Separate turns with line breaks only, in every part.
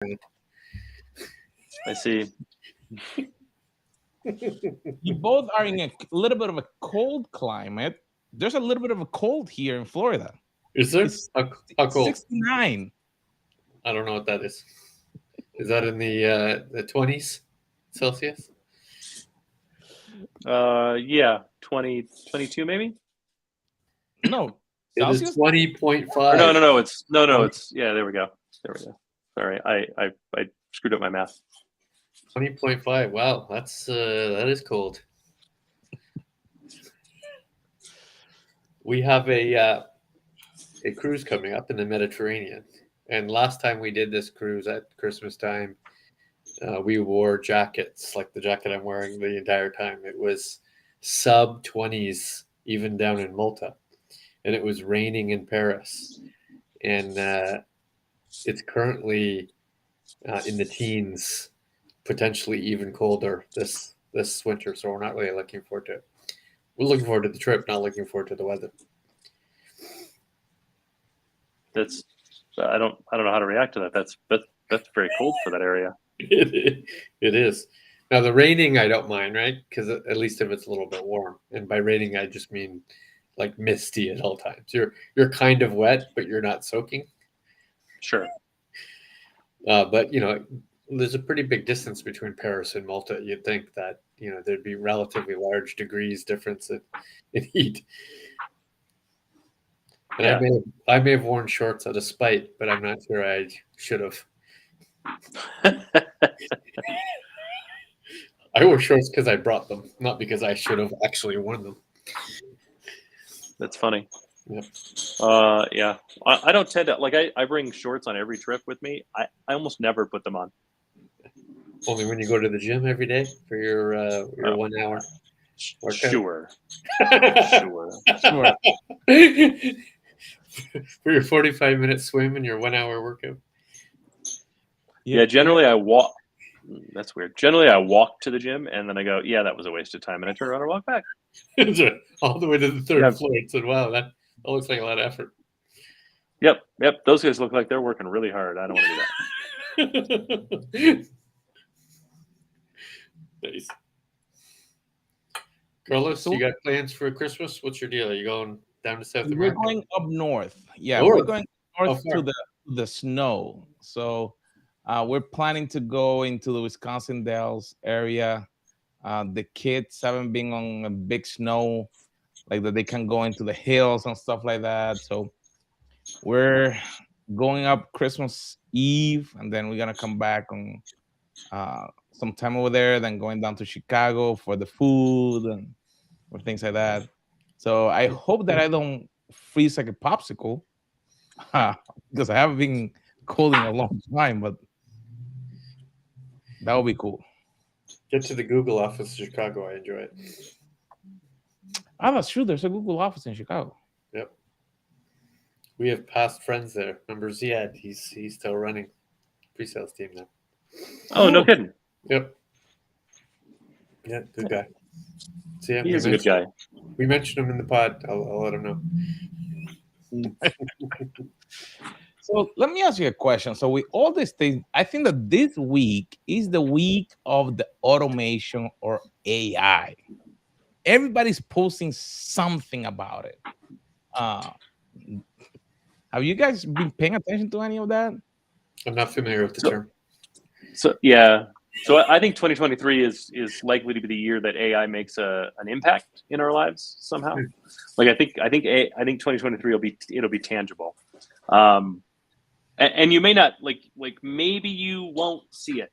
I see.
You both are in a little bit of a cold climate. There's a little bit of a cold here in Florida.
Is there?
It's
How cold?
69.
I don't know what that is. Is that in the 20s Celsius?
Yeah, 20, 22 maybe.
No,
It is
Celsius?
20.5.
No. It's It's There we go. Sorry, I screwed up my math.
20.5. Wow, that is cold. We have a cruise coming up in the Mediterranean, and last time we did this cruise at Christmas time, we wore jackets like the jacket I'm wearing the entire time. It was sub 20s, even down in Malta, and it was raining in Paris, and it's currently in the teens, potentially even colder this winter. So we're not really looking forward to it. We're looking forward to the trip, not looking forward to the weather.
That's I don't know how to react to that. That's very cold for that area.
It is. Now the raining I don't mind, right? Because at least if it's a little bit warm, and by raining I just mean like misty at all times. You're kind of wet, but you're not soaking.
Sure.
But there's a pretty big distance between Paris and Malta. You'd think that there'd be relatively large degrees difference in heat. And
Yeah.
I may have worn shorts out of spite, but I'm not sure I should have. I wore shorts because I brought them, not because I should have actually worn them.
That's funny.
Yep.
Yeah. I don't tend to I bring shorts on every trip with me. I almost never put them on.
Only when you go to the gym every day for your 1 hour workout.
Sure.
For your 45-minute swim and your 1 hour workout.
Yeah, generally I walk. That's weird. Generally I walk to the gym and then I go, yeah, that was a waste of time, and I turn around and walk back.
All the way to the third floor. It said, wow, that looks like a lot of effort.
Yep. Those guys look like they're working really hard. I don't want to do that.
Nice. Carlos, you got plans for Christmas? What's your deal? Are you going down to South America?
We're going up north. Yeah,
North?
We're going north to the snow. So we're planning to go into the Wisconsin Dells area. The kids haven't been on a big snow, like that they can go into the hills and stuff like that. So we're going up Christmas Eve, and then we're gonna come back on some time over there, then going down to Chicago for the food and or things like that. So I hope that I don't freeze like a popsicle because I haven't been cold in a long time, but that would be cool.
Get to the Google office in Chicago. I enjoy it.
Oh, that's true. There's a Google office in Chicago.
Yep. We have past friends there. Remember Ziad? He's still running pre-sales team now.
Oh, no kidding.
Yep. Yeah, good guy. So, yeah,
He's a good guy.
We mentioned him in the pod. I'll let him know.
So let me ask you a question. So with all these things, I think that this week is the week of the automation or AI. Everybody's posting something about it. Have you guys been paying attention to any of that?
I'm not familiar with the term.
So yeah. So I think 2023 is likely to be the year that AI makes an impact in our lives somehow. Like I think 2023 it'll be tangible. And you may not like maybe you won't see it,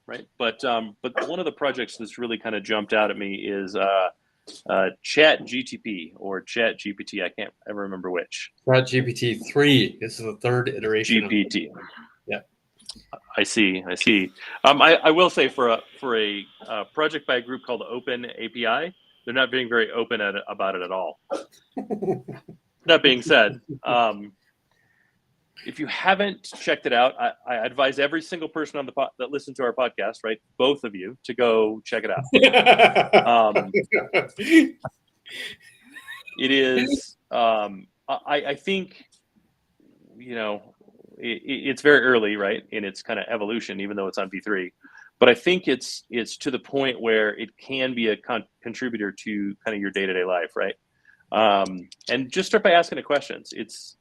right? But one of the projects that's really kind of jumped out at me is Chat GTP or Chat GPT. I can't ever remember which.
Chat GPT 3. This is the third iteration.
GPT.
Yeah,
I see. I will say for a project by a group called Open API, they're not being very open about it at all. That being said, if you haven't checked it out, I advise every single person on that listens to our podcast, right, both of you, to go check it out. It is. I think it's very early, right, in its kind of evolution, even though it's on V3. But I think it's to the point where it can be a contributor to kind of your day-to-day life, right? And just start by asking it questions. It's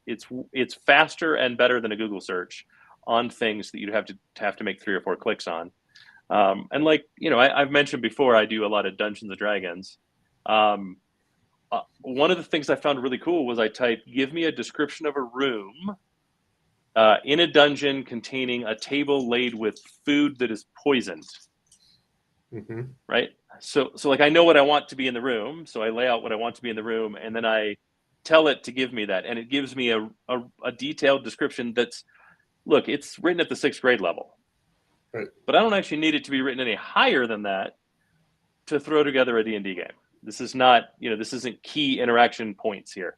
faster and better than a Google search on things that you'd have to make 3 or 4 clicks on. And like, I've mentioned before, I do a lot of Dungeons and Dragons. One of the things I found really cool was I typed, give me a description of a room in a dungeon containing a table laid with food that is poisoned.
Mm-hmm.
Right. So like, I know what I want to be in the room. So I lay out what I want to be in the room, and then I tell it to give me that. And it gives me a detailed description that's, look, it's written at the 6th grade level.
Right.
But I don't actually need it to be written any higher than that to throw together a D&D game. This is not, this isn't key interaction points here.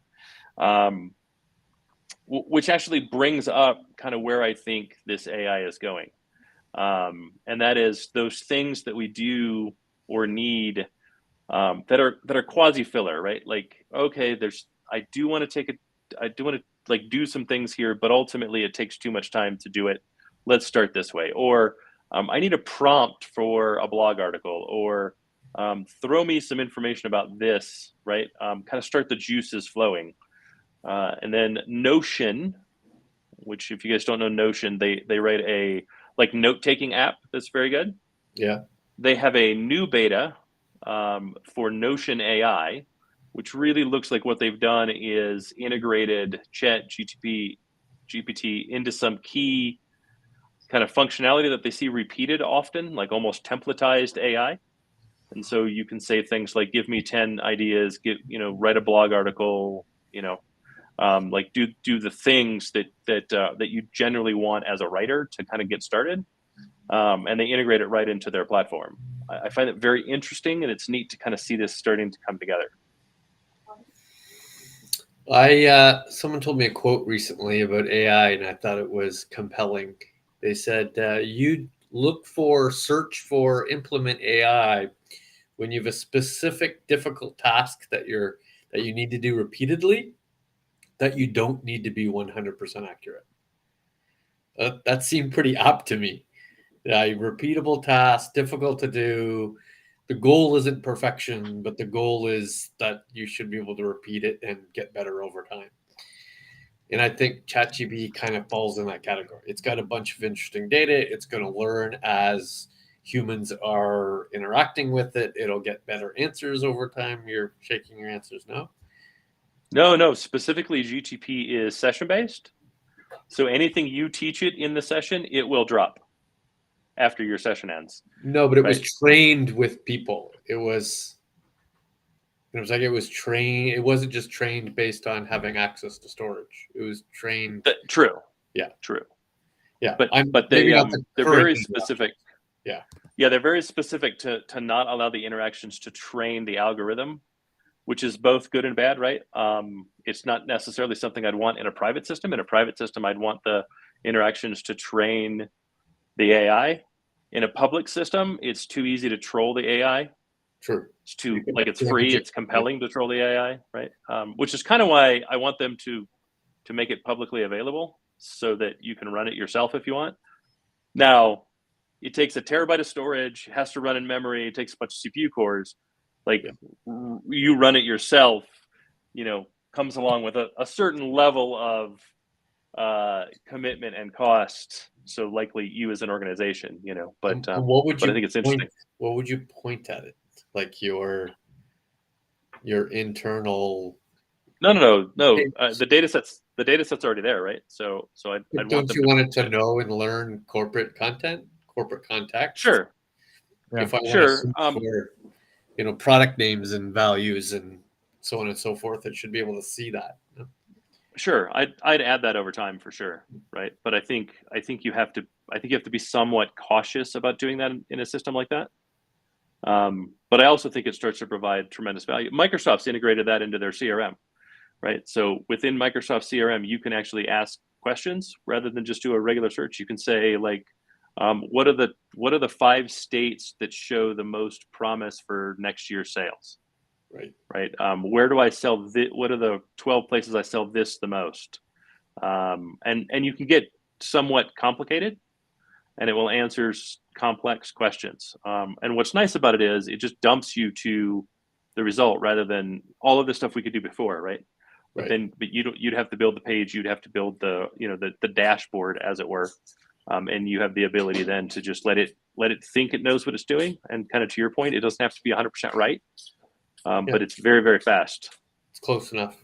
Which actually brings up kind of where I think this AI is going. And that is those things that we do or need that are quasi filler, right? Like, okay, I do want to like do some things here, but ultimately it takes too much time to do it. Let's start this way. Or I need a prompt for a blog article, or throw me some information about this, right? Kind of start the juices flowing. And then Notion, which if you guys don't know Notion, they write a like note-taking app that's very good.
Yeah.
They have a new beta for Notion AI, which really looks like what they've done is integrated Chat GPT into some key kind of functionality that they see repeated often, like almost templatized AI. And so you can say things like, give me 10 ideas, write a blog article, like do the things that you generally want as a writer to kind of get started, and they integrate it right into their platform. I find it very interesting, and it's neat to kind of see this starting to come together.
Someone told me a quote recently about AI, and I thought it was compelling. They said, you search for, implement AI when you have a specific difficult task that you need to do repeatedly, that you don't need to be 100% accurate. That seemed pretty apt to me. Repeatable task, difficult to do. The goal isn't perfection, but the goal is that you should be able to repeat it and get better over time. And I think ChatGPT kind of falls in that category. It's got a bunch of interesting data. It's going to learn as humans are interacting with it. It'll get better answers over time. You're shaking your answers no?
No. Specifically, GTP is session-based. So anything you teach it in the session, it will drop after your session ends.
No, but it was trained with people. It was trained. It wasn't just trained based on having access to storage. It was trained.
True.
Yeah.
True.
Yeah.
But they're very specific.
Yeah.
Yeah, they're very specific to not allow the interactions to train the algorithm, which is both good and bad, right? It's not necessarily something I'd want in a private system. In a private system, I'd want the interactions to train the AI. In a public system, it's too easy to troll the AI.
True.
It's free, it's compelling to troll the AI, right? Which is kind of why I want them to make it publicly available so that you can run it yourself if you want. Now, it takes a terabyte of storage, has to run in memory, it takes a bunch of CPU cores. You run it yourself, comes along with a certain level of commitment and cost. So likely you as an organization, but
what would you
I think it's interesting.
What would you point at it? Like your internal.
No. The data set's already there, right? So I'd
don't you want it to know and learn corporate content, corporate context?
Sure.
Yeah. If I want to for, product names and values and so on and so forth, it should be able to see that.
Sure, I'd add that over time for sure, right? But I think you have to be somewhat cautious about doing that in a system like that. But I also think it starts to provide tremendous value. Microsoft's integrated that into their CRM, right? So within Microsoft CRM, you can actually ask questions rather than just do a regular search. You can say like, what are the 5 states that show the most promise for next year's sales? Right. Where do I sell this? What are the 12 places I sell this the most? And you can get somewhat complicated, and it will answer complex questions. And what's nice about it is it just dumps you to the result rather than all of the stuff we could do before, right? But you'd have to build the page, you'd have to build the dashboard, as it were, and you have the ability then to just let it think it knows what it's doing. And kind of to your point, it doesn't have to be 100% right, but it's very, very fast.
It's close enough.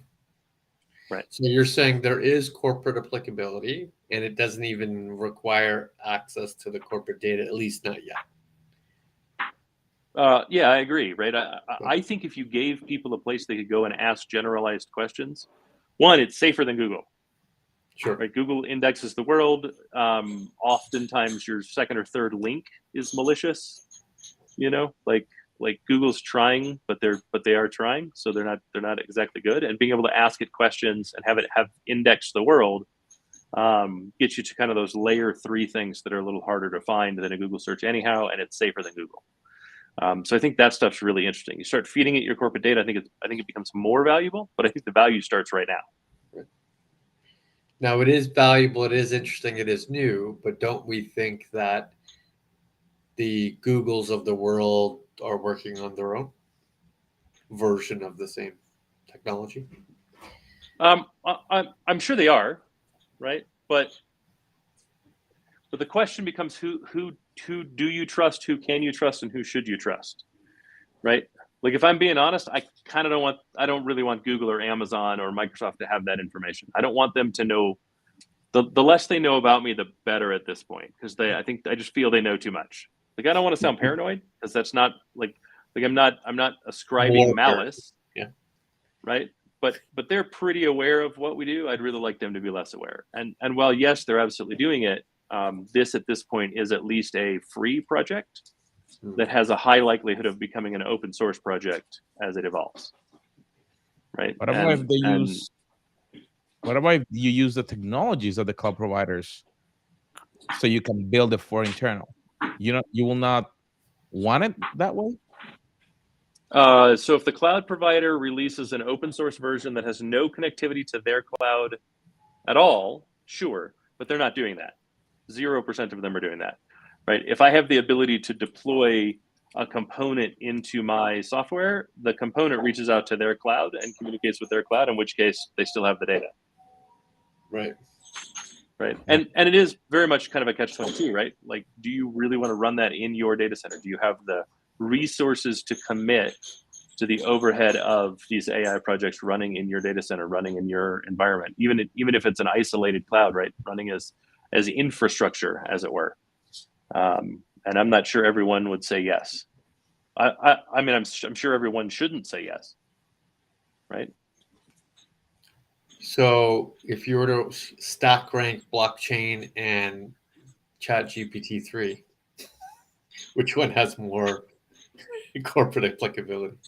Right.
So you're saying there is corporate applicability, and it doesn't even require access to the corporate data, at least not yet.
Yeah, I agree. Right. I think if you gave people a place they could go and ask generalized questions, one, it's safer than Google.
Sure.
Right. Google indexes the world. Oftentimes, your second or third link is malicious. Like Google's trying, but they are trying, so they're not exactly good. And being able to ask it questions and have it indexed the world gets you to kind of those layer 3 things that are a little harder to find than a Google search anyhow, and it's safer than Google. So I think that stuff's really interesting. You start feeding it your corporate data, I think it becomes more valuable, but I think the value starts right now.
Right. Now it is valuable, it is interesting, it is new, but don't we think that the Googles of the world are working on their own version of the same technology?
I'm sure they are, right? But the question becomes who do you trust, who can you trust, and who should you trust, right? Like, if I'm being honest, I don't really want Google or Amazon or Microsoft to have that information. I don't want them to know. The less they know about me, the better at this point, because I just feel they know too much. Like, I don't want to sound paranoid, because that's not like I'm not ascribing malice.
Yeah.
Right. But they're pretty aware of what we do. I'd really like them to be less aware. And while yes, they're absolutely doing it, this at this point is at least a free project that has a high likelihood of becoming an open source project as it evolves. Right.
What about if you use the technologies of the cloud providers so you can build it for internal? You will not want it that way?
So if the cloud provider releases an open source version that has no connectivity to their cloud at all, sure, but they're not doing that. 0% of them are doing that, right? If I have the ability to deploy a component into my software, the component reaches out to their cloud and communicates with their cloud, in which case they still have the data.
Right.
Right. And it is very much kind of a catch-22, right? Like, do you really want to run that in your data center? Do you have the resources to commit to the overhead of these AI projects running in your data center, running in your environment, even if it's an isolated cloud, right? Running as infrastructure, as it were. And I'm not sure everyone would say yes. I mean, I'm sure everyone shouldn't say yes, right?
So if you were to stack rank blockchain and ChatGPT 3, which one has more corporate applicability?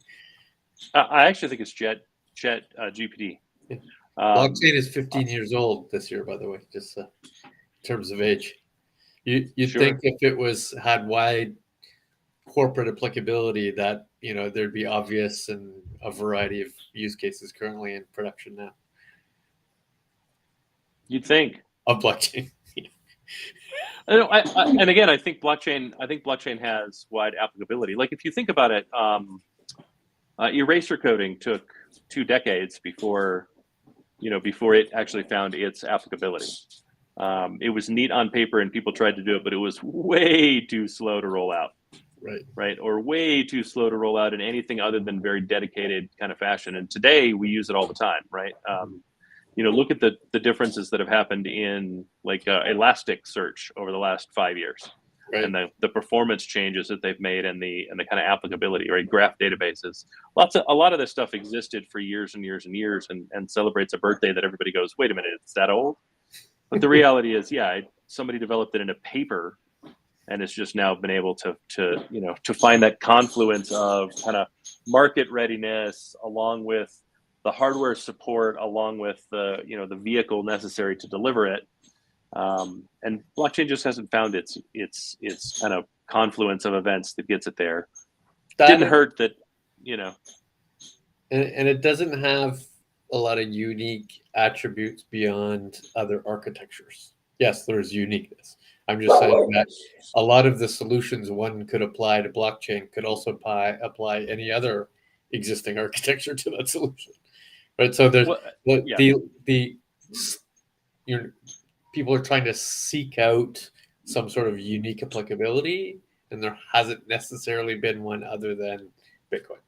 I actually think it's Chat GPT.
Blockchain is 15 years old this year, by the way, just in terms of age. You'd
Sure.
think if it had wide corporate applicability that there'd be obvious and a variety of use cases currently in production now.
You'd think
Of blockchain.
And again, I think blockchain has wide applicability. Like, if you think about it, eraser coding took 2 decades before it actually found its applicability. It was neat on paper and people tried to do it, but it was way too slow to roll out. Right. Or way too slow to roll out in anything other than very dedicated kind of fashion. And today we use it all the time, right? Look at the differences that have happened in like Elasticsearch over the last 5 years, right? And the performance changes that they've made and the kind of applicability, right? Graph databases. A lot of this stuff existed for years and years and years, and celebrates a birthday that everybody goes, wait a minute, it's that old? But the reality is, somebody developed it in a paper, and it's just now been able to find that confluence of kind of market readiness along with the hardware support, along with the vehicle necessary to deliver it. And blockchain just hasn't found its kind of confluence of events that gets it there. Didn't hurt that,
And it doesn't have a lot of unique attributes beyond other architectures. Yes, there's uniqueness. I'm just saying that a lot of the solutions one could apply to blockchain could also apply any other existing architecture to that solution. Right. So there's
Well,
the
yeah.
the you know, people are trying to seek out some sort of unique applicability, and there hasn't necessarily been one other than Bitcoin.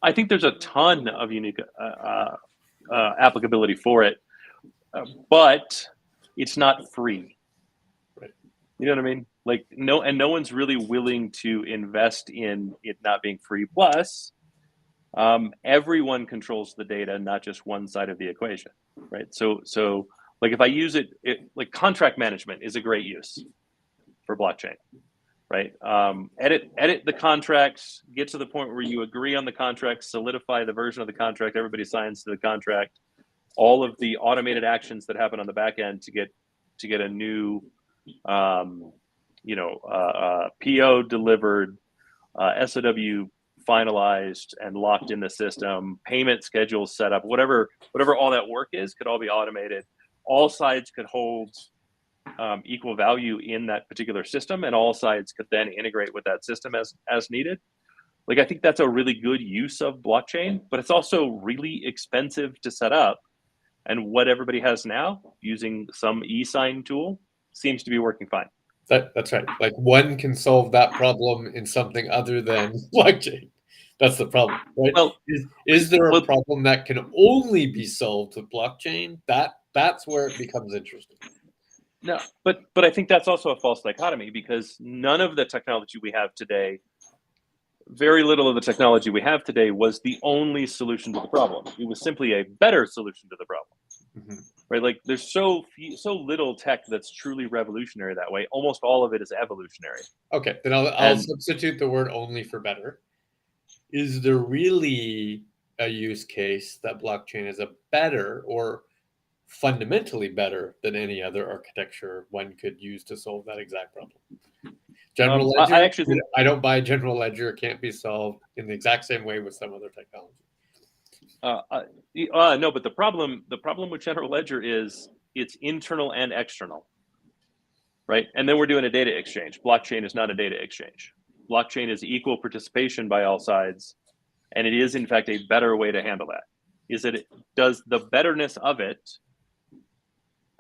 I think there's a ton of unique applicability for it, but it's not free.
Right.
You know what I mean? Like no one's really willing to invest in it not being free. Plus, everyone controls the data, not just one side of the equation, right? So like if I use it, like contract management is a great use for blockchain, right? Edit the contracts, get to the point where you agree on the contract, solidify the version of the contract, everybody signs to the contract, all of the automated actions that happen on the back end to get a new PO delivered, SOW finalized and locked in the system, payment schedules set up, whatever all that work is, could all be automated. All sides could hold equal value in that particular system, and all sides could then integrate with that system as needed. Like I think that's a really good use of blockchain, but it's also really expensive to set up. And what everybody has now, using some e-sign tool, seems to be working fine.
That's right. Like one can solve that problem in something other than blockchain. That's the problem, right?
Well,
is there a problem that can only be solved with blockchain? That's where it becomes interesting.
No, but I think that's also a false dichotomy, because none of the technology we have today, very little of the technology we have today, was the only solution to the problem. It was simply a better solution to the problem. Mm-hmm. Right? Like there's so little tech that's truly revolutionary that way. Almost all of it is evolutionary.
Okay, then I'll substitute the word "only" for "better." Is there really a use case that blockchain is a better or fundamentally better than any other architecture one could use to solve that exact problem? General ledger,
I actually think
I don't buy general ledger. It can't be solved in the exact same way with some other technology.
No, but the problem with general ledger is it's internal and external, right? And then we're doing a data exchange. Blockchain is not a data exchange. Blockchain is equal participation by all sides, and it is in fact a better way to handle that. Does the betterness of it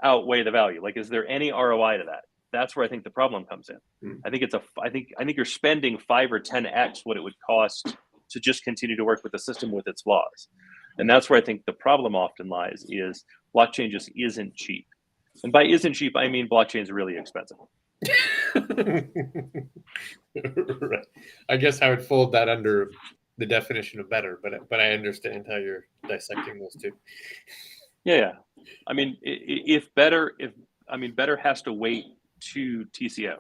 outweigh the value? Like, is there any ROI to that? That's where I think the problem comes in. I think you're spending 5 or 10x what it would cost to just continue to work with the system with its flaws. And that's where I think the problem often lies, is blockchain just isn't cheap. And by isn't cheap, I mean blockchain is really expensive.
Right. I guess I would fold that under the definition of better, but I understand how you're dissecting those two.
Yeah. I mean, better has to wait to TCO,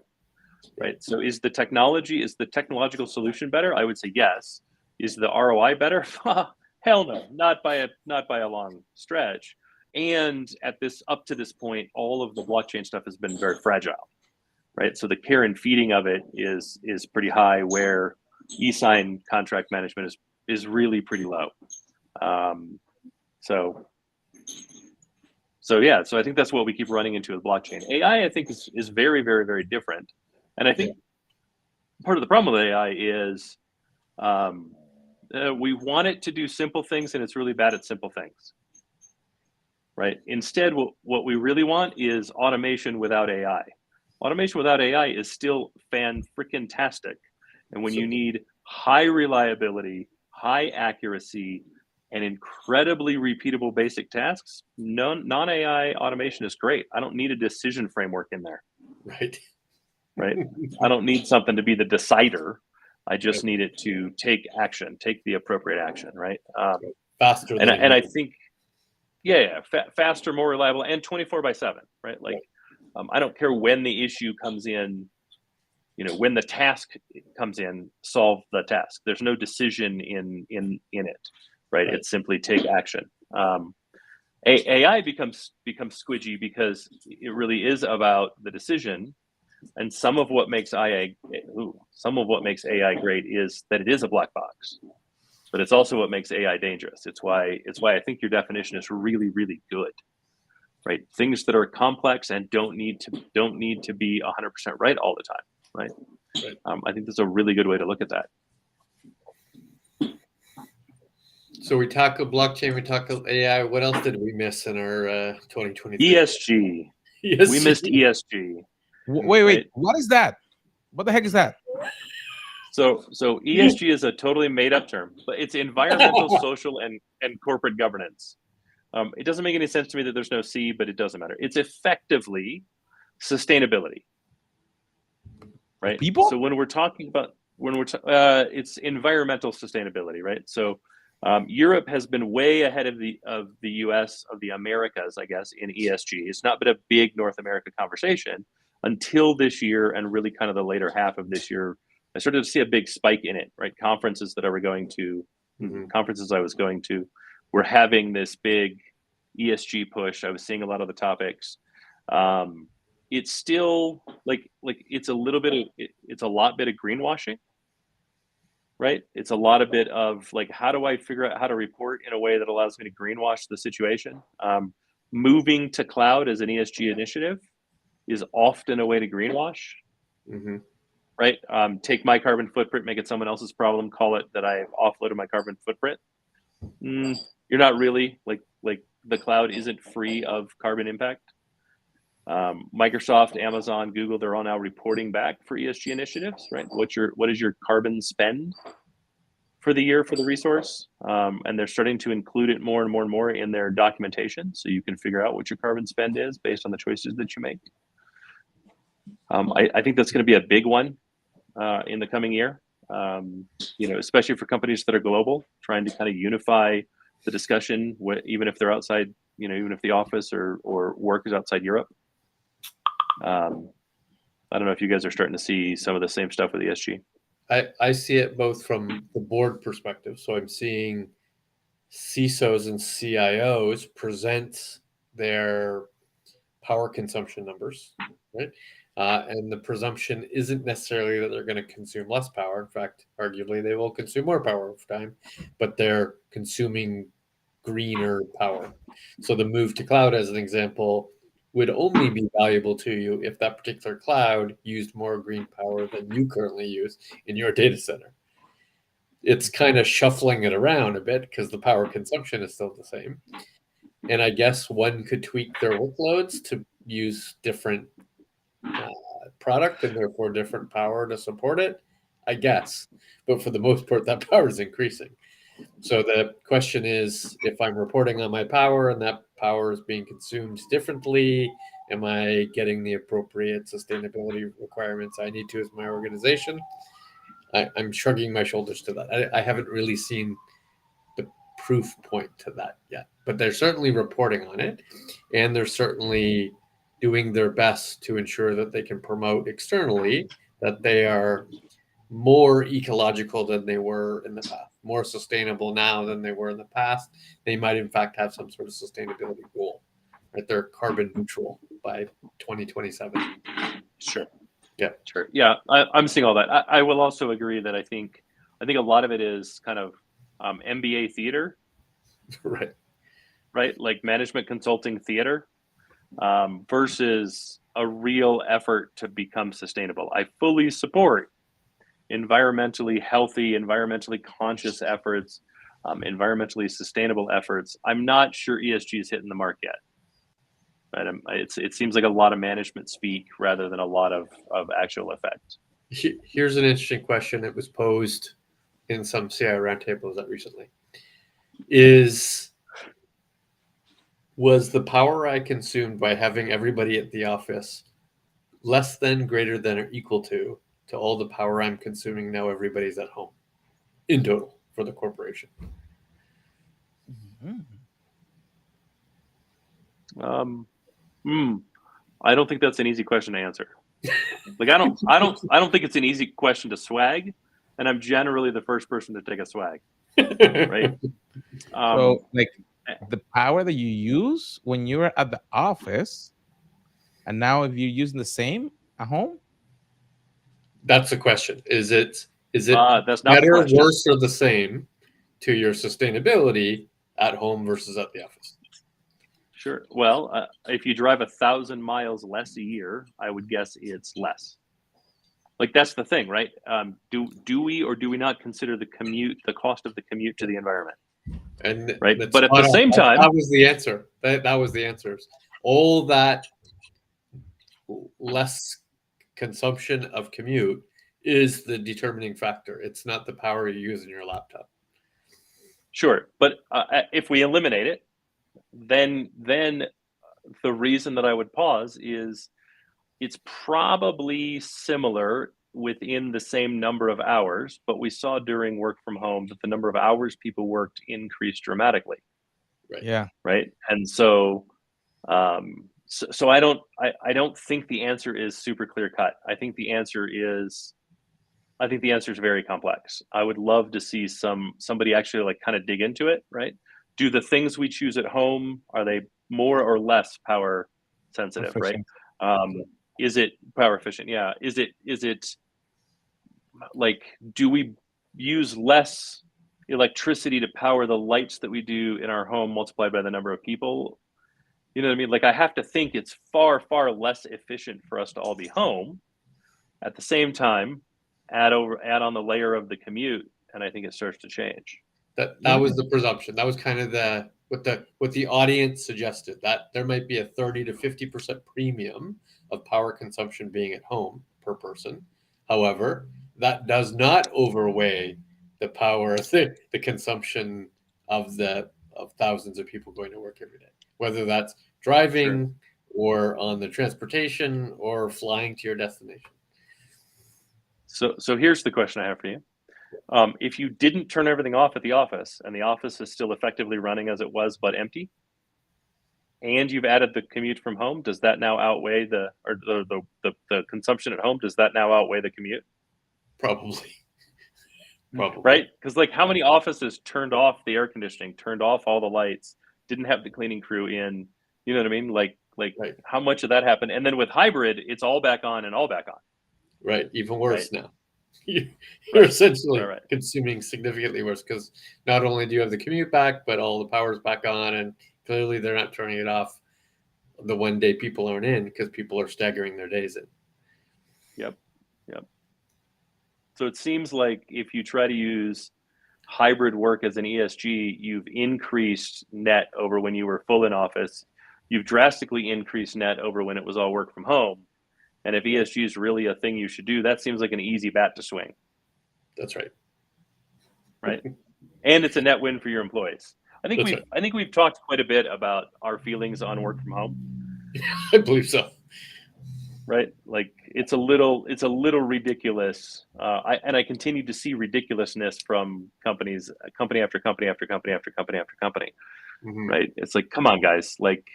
right? So is the technological solution better? I would say yes. Is the ROI better? Hell no, not by a long stretch. And up to this point, all of the blockchain stuff has been very fragile, right? So the care and feeding of it is pretty high, where e-sign contract management is really pretty low. So I think that's what we keep running into with blockchain. AI, I think, is very, very, very different. And I think part of the problem with AI is we want it to do simple things, and it's really bad at simple things, right? Instead, what we really want is automation without AI. Automation without AI is still fan-freaking-tastic. And when you need high reliability, high accuracy, and incredibly repeatable basic tasks, non-AI automation is great. I don't need a decision framework in there.
Right.
I don't need something to be the decider. I just need it to take the appropriate action, right?
Faster.
And I think, faster, more reliable, and 24/7, right? Like, I don't care when the issue comes in. When the task comes in, solve the task. There's no decision in it. Right? It's simply take action. AI becomes squidgy because it really is about the decision, and some of what makes AI great is that it is a black box, but it's also what makes AI dangerous. It's why I think your definition is really, really good. right? Things that are complex and don't need to be 100% right all the time, right?
Right.
I think that's a really good way to look at that.
So we tackled blockchain, we tackled AI. What else did we miss in our 2023?
ESG.
ESG.
We missed ESG.
Wait,
Right?
what is that? What the heck is that?
So ESG is a totally made up term, but it's environmental, social, and corporate governance. It doesn't make any sense to me that there's no C, but it doesn't matter. It's effectively sustainability, right?
People?
So when we're talking about it's environmental sustainability, right? So Europe has been way ahead of the U.S. of the Americas, I guess, in ESG. It's not been a big North America conversation until this year, and really kind of the later half of this year. I started to see a big spike in it, right? Conferences that I was going to, were having this big ESG push. I was seeing a lot of the topics. It's still like it's a little bit of it's a lot bit of greenwashing, right? It's a lot of bit of like, how do I figure out how to report in a way that allows me to greenwash the situation? Moving to cloud as an ESG initiative is often a way to greenwash.
Mm-hmm.
Right? Take my carbon footprint, make it someone else's problem, call it that I've offloaded my carbon footprint. You're not really like the cloud isn't free of carbon impact. Microsoft, Amazon, Google, they're all now reporting back for ESG initiatives, right? What is your carbon spend for the year for the resource? And they're starting to include it more and more and more in their documentation, so you can figure out what your carbon spend is based on the choices that you make. I think that's going to be a big one in the coming year. Especially for companies that are global, trying to kind of unify the discussion, even if they're outside, even if the office or work is outside Europe. I don't know if you guys are starting to see some of the same stuff with ESG.
I see it both from the board perspective. So I'm seeing CISOs and CIOs present their power consumption numbers, right? And the presumption isn't necessarily that they're going to consume less power. In fact, arguably, they will consume more power over time, but they're consuming greener power. So the move to cloud, as an example, would only be valuable to you if that particular cloud used more green power than you currently use in your data center. It's kind of shuffling it around a bit because the power consumption is still the same. And I guess one could tweak their workloads to use different product and therefore different power to support it, I guess. But for the most part, that power is increasing. So the question is, if I'm reporting on my power and that power is being consumed differently, am I getting the appropriate sustainability requirements I need to as my organization? I'm shrugging my shoulders to that. I haven't really seen the proof point to that yet, but they're certainly reporting on it, and they're certainly doing their best to ensure that they can promote externally that they are more ecological than they were in the past, more sustainable now than they were in the past. They might, in fact, have some sort of sustainability goal, right? They're carbon neutral by 2027.
Sure.
Yeah.
Sure. Yeah, I'm seeing all that. I will also agree that I think a lot of it is kind of MBA theater,
Right.
Right? Like management consulting theater, versus a real effort to become sustainable. I fully support environmentally healthy, environmentally conscious efforts, environmentally sustainable efforts. I'm not sure ESG is hitting the mark yet. Right? It seems like a lot of management speak rather than a lot of actual effect.
Here's an interesting question that was posed in some CIO roundtables that recently. Was the power I consumed by having everybody at the office less than, greater than, or equal to all the power I'm consuming now everybody's at home in total for the corporation?
I don't think that's an easy question to answer. Like I don't think it's an easy question to swag, and I'm generally the first person to take a swag, right?
So like the power that you use when you're at the office, and now if you're using the same at home.
That's the question. Is it
that's not
better, worse, or the same to your sustainability at home versus at the office?
Sure. Well, if you drive 1,000 miles less a year, I would guess it's less. Like that's the thing, right? Do we or do we not consider the cost of the commute to the environment?
And
right?
that's
But at the same time,
that was the answer. That was the answers. All that less consumption of commute is the determining factor. It's not the power you use in your laptop.
Sure, but if we eliminate it, then the reason that I would pause is it's probably similar within the same number of hours, but we saw during work from home that the number of hours people worked increased dramatically.
Right.
Yeah.
Right. And so, so I don't think the answer is super clear cut. I think the answer is very complex. I would love to see somebody actually like kind of dig into it, right? Do the things we choose at home, are they more or less power sensitive,
Efficient.
right? Is it power efficient? Yeah. Is it like, do we use less electricity to power the lights that we do in our home multiplied by the number of people? You know what I mean? Like I have to think it's far, far less efficient for us to all be home. At the same time, add on the layer of the commute, and I think it starts to change.
That was the presumption. That was kind of what the audience suggested, that there might be a 30 to 50% premium of power consumption being at home per person. However, that does not overweigh the power, the consumption of thousands of people going to work every day, whether that's driving or on the transportation or flying to your destination.
So here's the question I have for you. If you didn't turn everything off at the office and the office is still effectively running as it was but empty, and you've added the commute from home, does that now outweigh the consumption at home? Does that now outweigh the commute?
Probably.
Right? Because like how many offices turned off the air conditioning, turned off all the lights, didn't have the cleaning crew in? You know what I mean? Like right. How much of that happened? And then with hybrid, it's all back on and all back on.
Right. Even worse now. You're
right.
essentially consuming significantly worse, because not only do you have the commute back, but all the power's back on, and clearly they're not turning it off the one day people aren't in, because people are staggering their days in.
Yep. So it seems like if you try to use hybrid work as an ESG, you've increased net over when you were full in office. You've drastically increased net over when it was all work from home. And if ESG is really a thing you should do, that seems like an easy bat to swing.
That's right.
Right. And it's a net win for your employees. I think we've talked quite a bit about our feelings on work from home.
I believe so.
Right. Like it's a little ridiculous. I continue to see ridiculousness from company after company after company after company after company. Mm-hmm. Right. It's like, come on, guys. Like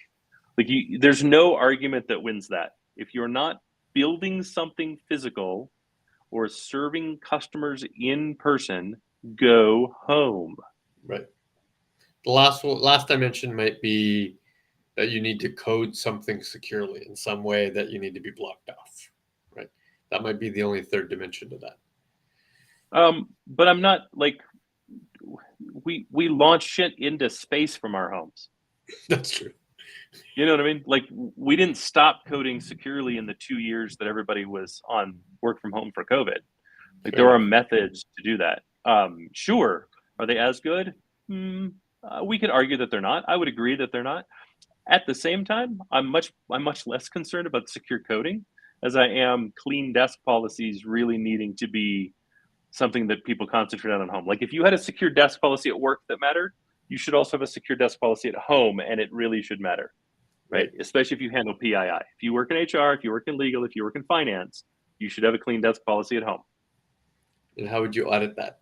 there's no argument that wins that. If you're not building something physical or serving customers in person, go home.
Right. The last I mentioned might be that you need to code something securely in some way that you need to be blocked off. Right. That might be the only third dimension to that.
But I'm not like we launch shit into space from our homes.
That's true.
You know what I mean? Like we didn't stop coding securely in the 2 years that everybody was on work from home for COVID. Like there are methods to do that. Sure. Are they as good? We could argue that they're not. I would agree that they're not. At the same time, I'm much less concerned about secure coding as I am clean desk policies really needing to be something that people concentrate on at home. Like if you had a secure desk policy at work that mattered, you should also have a secure desk policy at home, and it really should matter, right? Especially if you handle PII. If you work in HR, if you work in legal, if you work in finance, you should have a clean desk policy at home.
And how would you audit that?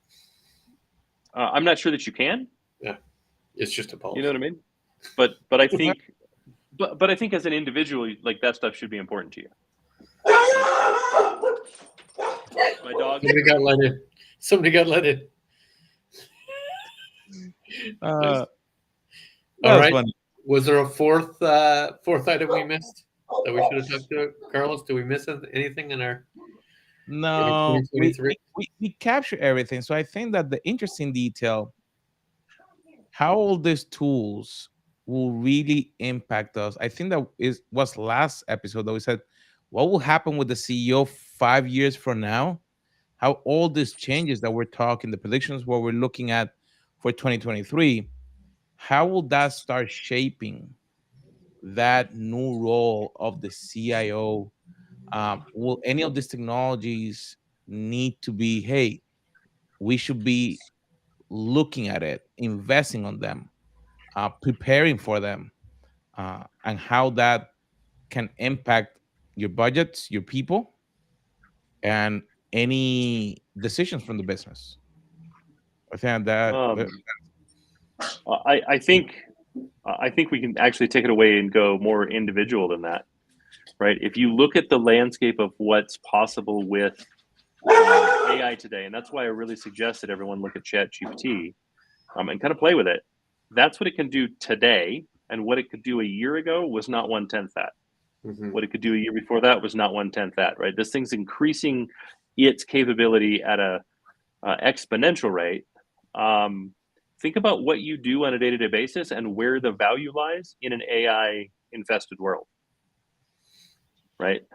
I'm not sure that you can.
Yeah, it's just a policy.
You know what I mean? But I think, but I think as an individual, like that stuff should be important to you. My dog.
Somebody got let in. All right. Funny. Was there a fourth item we missed that we should have talked to? Carlos, do we miss anything in our?
No, we capture everything. So I think that the interesting detail, how all these tools will really impact us. I think that is was last episode that we said what will happen with the CEO 5 years from now, how all these changes that we're talking, the predictions, what we're looking at for 2023, how will that start shaping that new role of the CIO? Will any of these technologies need to be, hey, we should be looking at it, investing on them, preparing for them, and how that can impact your budgets, your people, and any decisions from the business. I think
Um, I think we can actually take it away and go more individual than that, right? If you look at the landscape of what's possible with AI today, and that's why I really suggest that everyone look at Chat GPT and kind of play with it. That's what it can do today, and what it could do a year ago was not 1/10 that.
Mhm.
What it could do a year before that was not 1/10 that. Right? This thing's increasing its capability at a exponential rate. Think about what you do on a day-to-day basis and where the value lies in an AI infested world, right?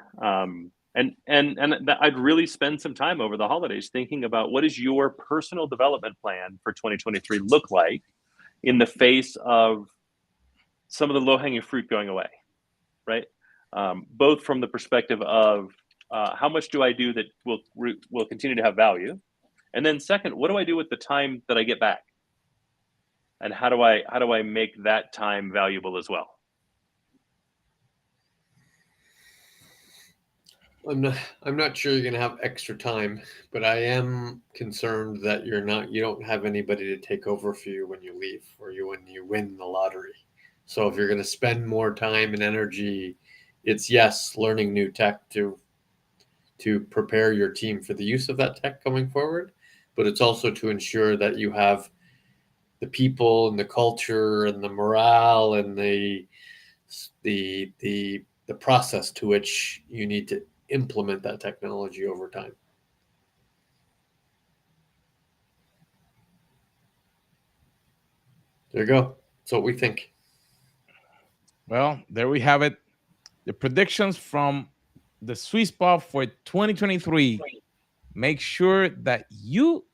I'd really spend some time over the holidays thinking about what does your personal development plan for 2023 look like in the face of some of the low-hanging fruit going away, right? Both from the perspective of how much do I do that will continue to have value, and then second, what do I do with the time that I get back, and how do I make that time valuable as well?
I'm not sure you're going to have extra time, but I am concerned that you don't have anybody to take over for you when you leave or when you win the lottery. So if you're going to spend more time and energy, it's yes, learning new tech to prepare your team for the use of that tech going forward, but it's also to ensure that you have the people and the culture and the morale and the process to which you need to implement that technology over time. There you go. That's what we think.
Well, there we have it. The predictions from the sweet spot for 2023. Make sure that you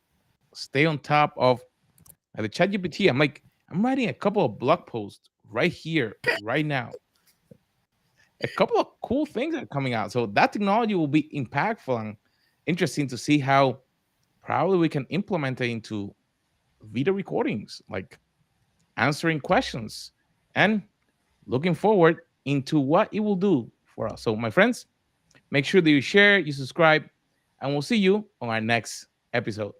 stay on top of the ChatGPT. I'm writing a couple of blog posts right here, right now. A couple of cool things are coming out. So that technology will be impactful and interesting to see how probably we can implement it into video recordings, like answering questions, and looking forward into what it will do for us. So, my friends, make sure that you share, you subscribe, and we'll see you on our next episode.